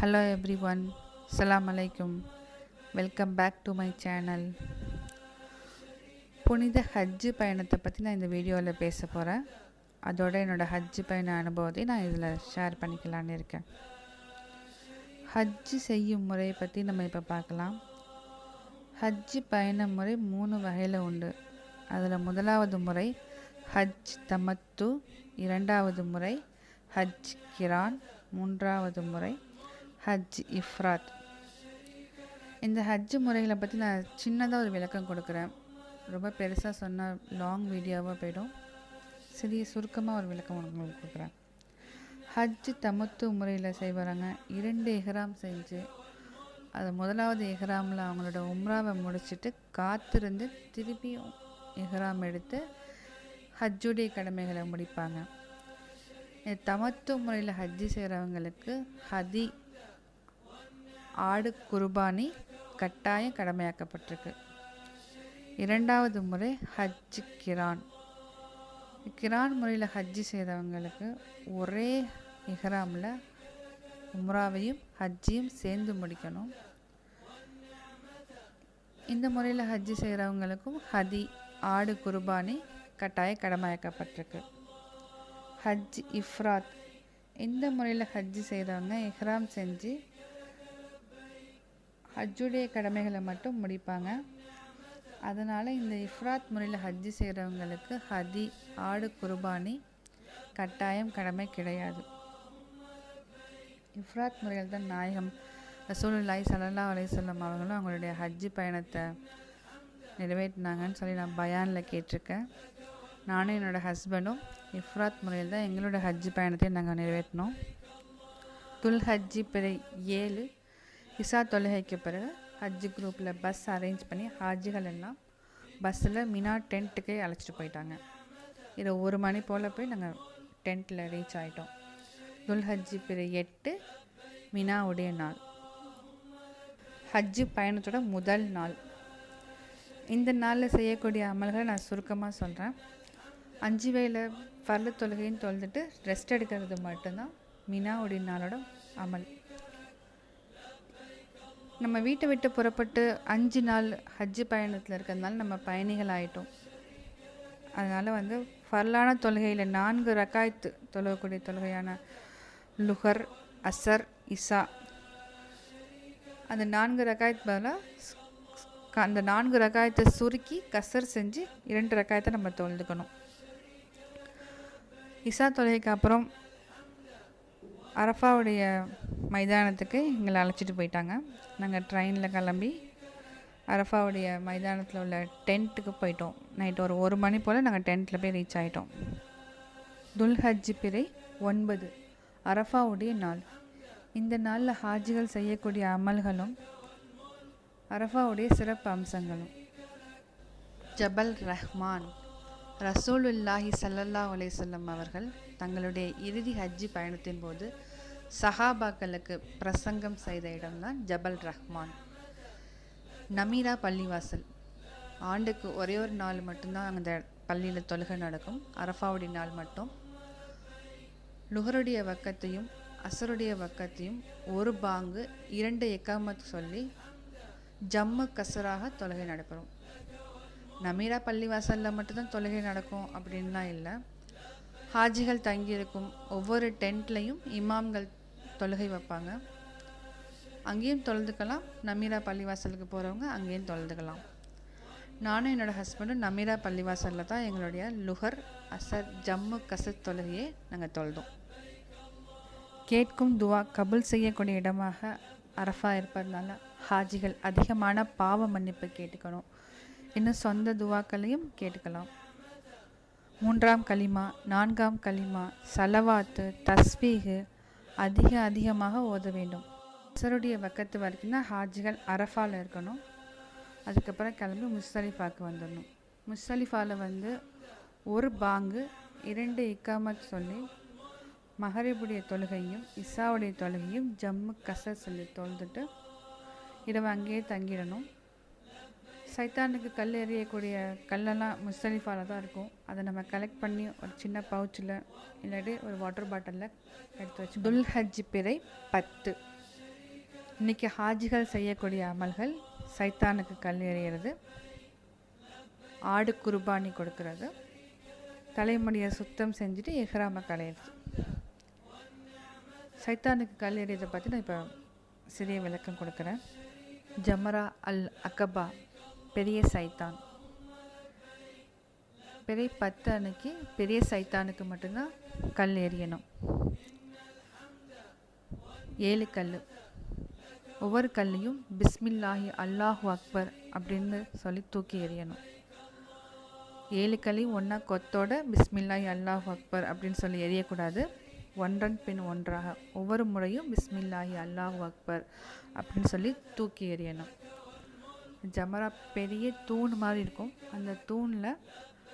Hello everyone, Assalamu alaikum. Welcome back to my channel. புனித ஹஜ்ஜு பயணத்தை பற்றி நான் இந்த வீடியோவில் பேச போகிறேன். அதோட என்னோடய ஹஜ்ஜு பயண அனுபவத்தை நான் இதில் ஷேர் பண்ணிக்கலான்னு இருக்கேன். ஹஜ்ஜு செய்யும் முறையை பற்றி நம்ம இப்போ பார்க்கலாம். ஹஜ்ஜு பயண முறை 3 வகையில் உண்டு. அதில் முதலாவது முறை ஹஜ் தமத்து, இரண்டாவது முறை ஹஜ் கிரான், மூன்றாவது முறை ஹஜ் இஃப்ராத். இந்த ஹஜ்ஜு முறைகளை பற்றி நான் சின்னதாக ஒரு விளக்கம் கொடுக்குறேன். ரொம்ப பெருசாக சொன்னால் லாங் வீடியோவாக போய்டும். சுருக்கமாக ஒரு விளக்கம் உங்களுக்கு கொடுக்குறேன். ஹஜ்ஜு தமத்து முறையில் செய்வாங்க. 2 எஹ்ராம் செஞ்சு அது முதலாவது எஹ்ராமில் அவங்களோட உம்ராவை முடிச்சுட்டு காத்திருந்து திருப்பியும் எஹ்ராம் எடுத்து ஹஜ்ஜுடைய கடமைகளை முடிப்பாங்க. தமத்து முறையில் ஹஜ்ஜு செய்கிறவங்களுக்கு ஹதி ஆடு குர்பானி கட்டாயம் கடமையாக்கப்பட்டிருக்கு. இரண்டாவது முறை ஹஜ் கிரான். கிரான் முறையில் ஹஜ்ஜு செய்கிறவங்களுக்கு ஒரே இஹ்ராமில் உம்ராவையும் ஹஜ்ஜையும் சேர்ந்து முடிக்கணும். இந்த முறையில் ஹஜ்ஜு செய்கிறவங்களுக்கும் ஹதி ஆடு குர்பானி கட்டாயம் கடமையாக்கப்பட்டிருக்கு. ஹஜ் இஃப்ராத். இந்த முறையில் ஹஜ்ஜு செய்கிறவங்க இஹ்ராம் செஞ்சு ஹஜ்ஜுடைய கடமைகளை மட்டும் முடிப்பாங்க. அதனால் இந்த இஃப்ராத் முறையில் ஹஜ்ஜு செய்கிறவங்களுக்கு ஹதி ஆடு குர்பானி கட்டாயம் கடமை கிடையாது. இஃப்ராத் முறையில் தான் நாயகம் ரசூலுல்லாஹி ஸல்லல்லாஹு அலைஹி வஸல்லம் அவங்களும் அவங்களுடைய ஹஜ்ஜு பயணத்தை நிறைவேற்றினாங்கன்னு சொல்லி நான் பயானில் கேட்டிருக்கேன். நானும் என்னோடய ஹஸ்பண்டும் இஃப்ராத் முறையில் தான் எங்களோட ஹஜ்ஜு பயணத்தையும் நாங்கள் நிறைவேற்றினோம். துல் ஹஜ்ஜி பிறை 7 இசா தொழுகைக்கு பிறகு ஹஜ்ஜு குரூப்பில் பஸ் அரேஞ்ச் பண்ணி ஹாஜிகள் எல்லாம் பஸ்ஸில் மினா டென்ட்டுக்கே அழைச்சிட்டு போயிட்டாங்க. இதை 1 மணி போல் போய் நாங்கள் டென்ட்டில் ரீச் ஆகிட்டோம். துல் ஹஜ்ஜி பிறை 8 மினாவுடைய நாள், ஹஜ்ஜு பயணத்தோட முதல் நாள். இந்த நாளில் செய்யக்கூடிய அமல்களை நான் சுருக்கமாக சொல்கிறேன். 5 வேளை ஃபர்லு தொழுகைன்னு தொழுதுட்டு ரெஸ்ட் எடுக்கிறது மட்டும்தான் மினாவுடைய நாளோட அமல். நம்ம வீட்டை விட்டு புறப்பட்டு 5 நாள் ஹஜ்ஜு பயணத்தில் இருக்கிறதுனால நம்ம பயணிகள் ஆகிட்டோம். அதனால் ஃபர்லான தொழுகையில் 4 ரக்காயத்து தொழுகக்கூடிய தொழுகையான லுஹர், அசர், இசா, அந்த 4 ரக்காயத்து பதிலாக அந்த 4 ரக்காயத்தை சுருக்கி கசர் செஞ்சு 2 ரக்காயத்தை நம்ம தொழுதுக்கணும். இசா தொழுகைக்கு அப்புறம் அரஃபாவுடைய மைதானத்துக்கு எங்களை அழைச்சிட்டு போயிட்டாங்க. நாங்கள் ட்ரெயினில் கிளம்பி அரஃபாவுடைய மைதானத்தில் உள்ள டென்ட்டுக்கு போயிட்டோம். நைட்டு ஒரு 1 மணி போல் நாங்கள் டென்ட்டில் போய் ரீச் ஆகிட்டோம். துல் ஹஜ்ஜி பிறை 9 அரஃபாவுடைய நாள். இந்த நாளில் ஹாஜிகள் செய்யக்கூடிய அமல்களும் அரஃபாவுடைய சிறப்பு அம்சங்களும். ஜபல் ரஹ்மான். ரசூலுல்லாஹி ஸல்லல்லாஹு அலைஹி வஸல்லம் அவர்கள் தங்களுடைய இறுதி ஹஜ்ஜி பயணத்தின் போது சஹாபாக்களுக்கு பிரசங்கம் செய்த இடம்தான் ஜபல் ரஹ்மான். நமீரா பள்ளிவாசல். ஆண்டுக்கு ஒரே ஒரு நாள் மட்டும்தான் அந்த பள்ளியில் தொழுகை நடக்கும். அரஃபாவுடைய நாள் மட்டும் லுஹருடைய வக்கத்தையும் அசருடைய வக்கத்தையும் ஒரு பாங்கு 2 இக்காமத் சொல்லி ஜம்மு கசராக தொழுகை நடைபெறும். நமீரா பள்ளிவாசலில் மட்டும்தான் தொழுகை நடக்கும் அப்படின்லாம் இல்லை. ஹாஜிகள் தங்கியிருக்கும் ஒவ்வொரு டென்ட்லேயும் இமாம்கள் தொழுகை வைப்பாங்க. அங்கேயும் தொழுதுக்கலாம். நமீரா பள்ளிவாசலுக்கு போகிறவங்க அங்கேயும் தொழுதுக்கலாம். நானும் என்னோடய ஹஸ்பண்டும் நமீரா பள்ளிவாசலில் தான் எங்களுடைய லுஹர், அசர், ஜம்மு கசர் தொழுகையை நாங்கள் தொழுதோம். கேட்கும் துவா கபுல் செய்யக்கூடிய இடமாக அரஃபா இருப்பதனால ஹாஜிகள் அதிகமான பாவ மன்னிப்பு கேட்டுக்கணும். இன்னும் சொந்த துவாக்களையும் கேட்டுக்கலாம். 3ஆம் கலிமா, 4ஆம் கலிமா, சலவாத்து, தஸ்பீஹு அதிகமாக ஓத வேண்டும். அசருடைய வக்கத்து வரைக்கும் தான் ஹாஜிகள் அரஃபாவில் இருக்கணும். அதுக்கப்புறம் கிளம்பி முஸ்தலிஃபாவுக்கு வந்துடணும். முஸ்தலிஃபாவில் ஒரு பாங்கு 2 இக்காமத் சொல்லி மகரிபுடைய தொழுகையும் இசாவுடைய தொழுகையும் ஜம்மு கசர் சொல்லி தொழுதுட்டு இரவு அங்கேயே தங்கிடணும். சைத்தானுக்கு கல் எறியக்கூடிய கல்லெல்லாம் முஸ்தலிஃபாவில் தான் இருக்கும். அதை நம்ம கலெக்ட் பண்ணி ஒரு சின்ன பவுச்சில் இல்லாட்டி ஒரு வாட்டர் பாட்டிலில் எடுத்து வச்சு. துல் ஹஜ் பிறை 10 இன்றைக்கி ஹாஜிகள் செய்யக்கூடிய அமல்கள் சைத்தானுக்கு கல் எறிகிறது, ஆடு குர்பானி கொடுக்கறது, தலைமுடியை சுத்தம் செஞ்சுட்டு எஹ்ராமை களையிறது. சைத்தானுக்கு கல் எறியதை பற்றி நான் இப்போ சிறிய விளக்கம் கொடுக்குறேன். ஜமரா அல் அகபா, பெரிய சைத்தான். பெரிய 10 அன்னைக்கு பெரிய சைத்தானுக்கு மட்டும்தான் கல் எறியணும். 7 கல். ஒவ்வொரு கல்லையும் பிஸ்மில்லாஹி அல்லாஹு அக்பர் அப்படின்னு சொல்லி தூக்கி எறியணும். 7 கல்லையும் ஒன்றா கொத்தோட பிஸ்மில்லாஹி அல்லாஹு அக்பர் அப்படின்னு சொல்லி எறியக்கூடாது. ஒன்றன் பின் ஒன்றாக ஒவ்வொரு முறையும் பிஸ்மில்லாஹி அல்லாஹு அக்பர் அப்படின்னு சொல்லி தூக்கி எறியணும். ஜமரா பெரிய தூண் மாதிரி இருக்கும். அந்த தூணில்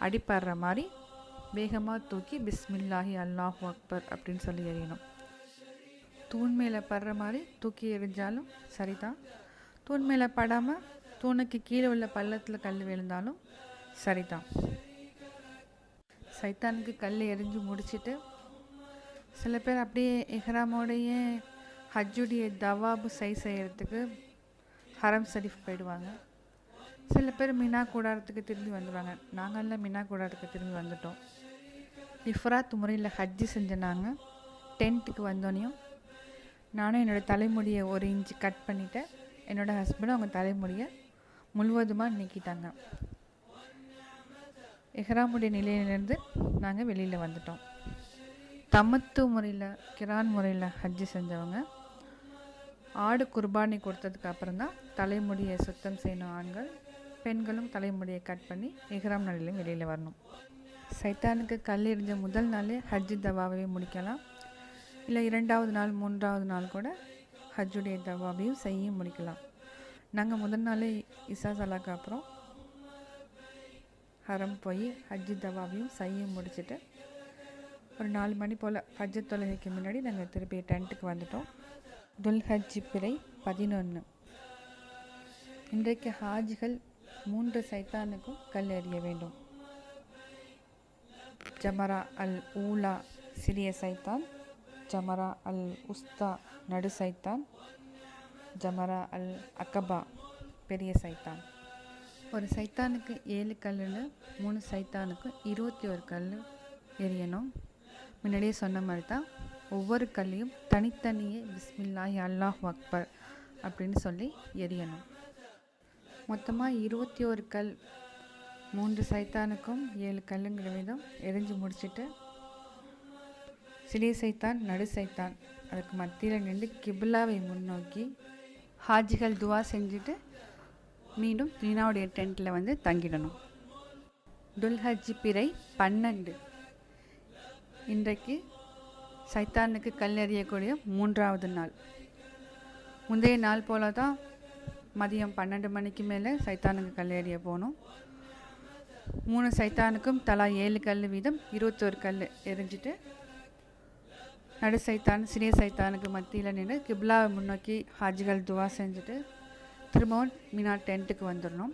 அடிப்படுற மாதிரி வேகமாக தூக்கி பிஸ்மில்லாஹி அல்லாஹு அக்பர் அப்படின்னு சொல்லி எறியணும். தூண் மேலே படுற மாதிரி தூக்கி எறிஞ்சாலும் சரிதான். தூண் மேலே படாமல் தூணுக்கு கீழே உள்ள பள்ளத்தில் கல் விழுந்தாலும் சரிதான். சைத்தானுக்கு கல் எறிஞ்சு முடிச்சுட்டு சில பேர் அப்படியே எஹ்ராமோடைய ஹஜ்ஜுடைய தவாபு செய்கிறதுக்கு ஹரம் ஷரீஃப் போயிடுவாங்க. சில பேர் மினா கூடாரத்துக்கு திரும்பி வந்துடுவாங்க. நாங்கள்லாம் மினா கூடாரத்துக்கு திரும்பி வந்துட்டோம். இஃப்ராத் முறையில் ஹஜ்ஜு செஞ்ச நாங்கள் டென்ட்டுக்கு வந்தோனையும் நானும் என்னோடய தலைமுடியை 1 இன்ச்சு கட் பண்ணிவிட்டேன். என்னோடய ஹஸ்பண்டும் அவங்க தலைமுடியை முழுவதுமாக நீக்கிட்டாங்க. எஹ்ராமுடைய நிலையிலேருந்து நாங்கள் வெளியில் வந்துட்டோம். தமத்து முறையில் கிரான் முறையில் ஹஜ்ஜு செஞ்சவங்க ஆடு குர்பானி கொடுத்ததுக்கு அப்புறம் தான் தலைமுடியை சுத்தம் செய்யணும். ஆண்கள் பெண்களும் தலைமுடியை கட் பண்ணி எஹ்ராம் நாளிலையும் வெளியில் வரணும். சைத்தானுக்கு கல் எறிஞ்ச முதல் நாளே ஹஜ்ஜு தவாவை முடிக்கலாம். இல்லை 2வது நாள் 3வது நாள் கூட ஹஜ்ஜுடைய தவாவையும் செய்ய முடிக்கலாம். நாங்கள் முதல் நாளே இசா சலாக்கு அப்புறம் ஹரம் போய் ஹஜ்ஜு தவாவையும் செய்ய முடிச்சுட்டு ஒரு 4 மணி போல் ஹஜ்ஜு தொழுகைக்கு முன்னாடி நாங்கள் திருப்பி டென்ட்டுக்கு வந்துட்டோம். துல்ஹஜ் பிறை 11. இன்றைக்கு ஹாஜிகள் 3 சைத்தானுக்கும் கல் எறிய வேண்டும். ஜமரா அல் ஊலா சிறிய சைத்தான், ஜமரா அல் உஸ்தா நடு சைத்தான், ஜமரா அல் அகபா பெரிய சைத்தான். ஒரு சைத்தானுக்கு 7 கல்லுன்னு 3 சைத்தானுக்கு 21 கல் எறியணும். முன்னாடியே சொன்ன மாதிரி தான் ஒவ்வொரு கல்லையும் தனித்தனியே பிஸ்மில்லாஹி அல்லாஹு அக்பர் அப்படின்னு சொல்லி எறியணும். மொத்தமாக 21 கல் 3 சைத்தானுக்கும் 7 கல்லுங்கிற விதம் எரிஞ்சு முடிச்சுட்டு சிறிய சைத்தான் நடு சைத்தான் அதுக்கு மத்தியில் நின்று கிபிலாவை முன்னோக்கி ஹாஜிகள் துவா செஞ்சுட்டு மீண்டும் மீனாவுடைய டென்ட்டில் வந்து தங்கிடணும். துல்ஹஜ் பிறை 12. இன்றைக்கு சைத்தானுக்கு கல் எறியக்கூடிய 3வது நாள். முந்தைய நாள் போல தான் மதியம் 12 மணிக்கு மேலே சைத்தானுக்கு கல் எறிய போகணும். 3 சைத்தானுக்கும் தலா 7 கல் வீதம் 21 கல் எரிஞ்சிட்டு நடு சைத்தான் சிறிய சைத்தானுக்கு மத்தியில் நின்று கிப்லாவை முன்னோக்கி ஹாஜிகள் துவா செஞ்சுட்டு திரும்பவும் மினா டென்ட்டுக்கு வந்துடணும்.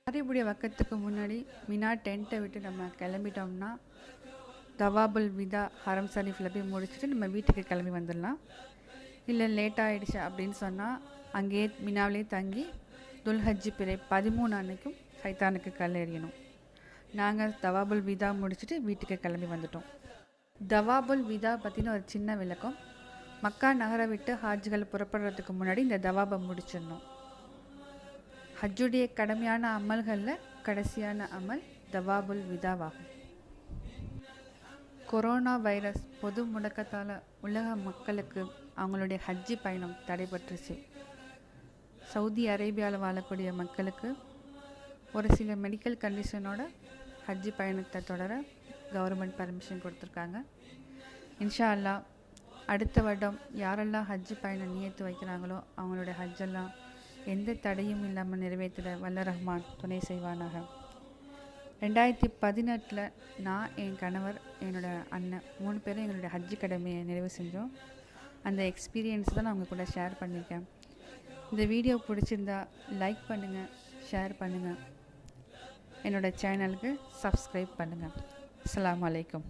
அறிவுடைய வக்கத்துக்கு முன்னாடி மினா டென்ட்டை விட்டு நம்ம கிளம்பிட்டோம்னா தவாபுல் விதா ஹரம் ஷரீஃபில் போய் முடிச்சுட்டு நம்ம வீட்டுக்கு கிளம்பி வந்துடலாம். இல்லை லேட் ஆகிடுச்சு அப்படின்னு சொன்னால் அங்கேயே மினாவிலே தங்கி துல்ஹஜ் பிறை 13 அன்னைக்கும் சைத்தானுக்கு கல் எறியணும். நாங்கள் தவாபுல் விதா முடிச்சுட்டு வீட்டுக்கு கிளம்பி வந்துட்டோம். தவாபுல் விதா பற்றின ஒரு சின்ன விளக்கம். மக்கா நகரை விட்டு ஹாஜிகள் புறப்படுறதுக்கு முன்னாடி இந்த தவாபை முடிச்சிடணும். ஹஜ்ஜுடைய கடமையான அமல்களில் கடைசியான அமல் தவாபுல் விதாவாகும். கொரோனா வைரஸ் பொது முடக்கத்தால் உலக மக்களுக்கு அவங்களுடைய ஹஜ்ஜி பயணம் தடைபட்டுருச்சு. சவுதி அரேபியாவில் வாழக்கூடிய மக்களுக்கு ஒரு சில மெடிக்கல் கண்டிஷனோட ஹஜ்ஜி பயணத்தை தொடர கவர்மெண்ட் பர்மிஷன் கொடுத்துருக்காங்க. இன்ஷா அல்லாஹ் அடுத்த வருடம் யாரெல்லாம் ஹஜ்ஜி பயணம் நியத்து வைக்கிறாங்களோ அவங்களுடைய ஹஜ்ஜெல்லாம் எந்த தடையும் இல்லாமல் நிறைவேற்ற வல்ல ரஹ்மான் துணை செய்வானாக. 2018 நான் என் கணவர் என்னோடய அண்ணன் 3 பேரும் எங்களுடைய ஹஜ்ஜி கடமையை நிறைவு செஞ்சோம். அந்த எக்ஸ்பீரியன்ஸ் தான் நான் உங்கள் கூட ஷேர் பண்ணியிருக்கேன். இந்த வீடியோ பிடிச்சிருந்தா லைக் பண்ணுங்கள், ஷேர் பண்ணுங்கள், என்னோடய சேனலுக்கு சப்ஸ்கிரைப் பண்ணுங்கள். அஸ்ஸலாமு அலைக்கும்.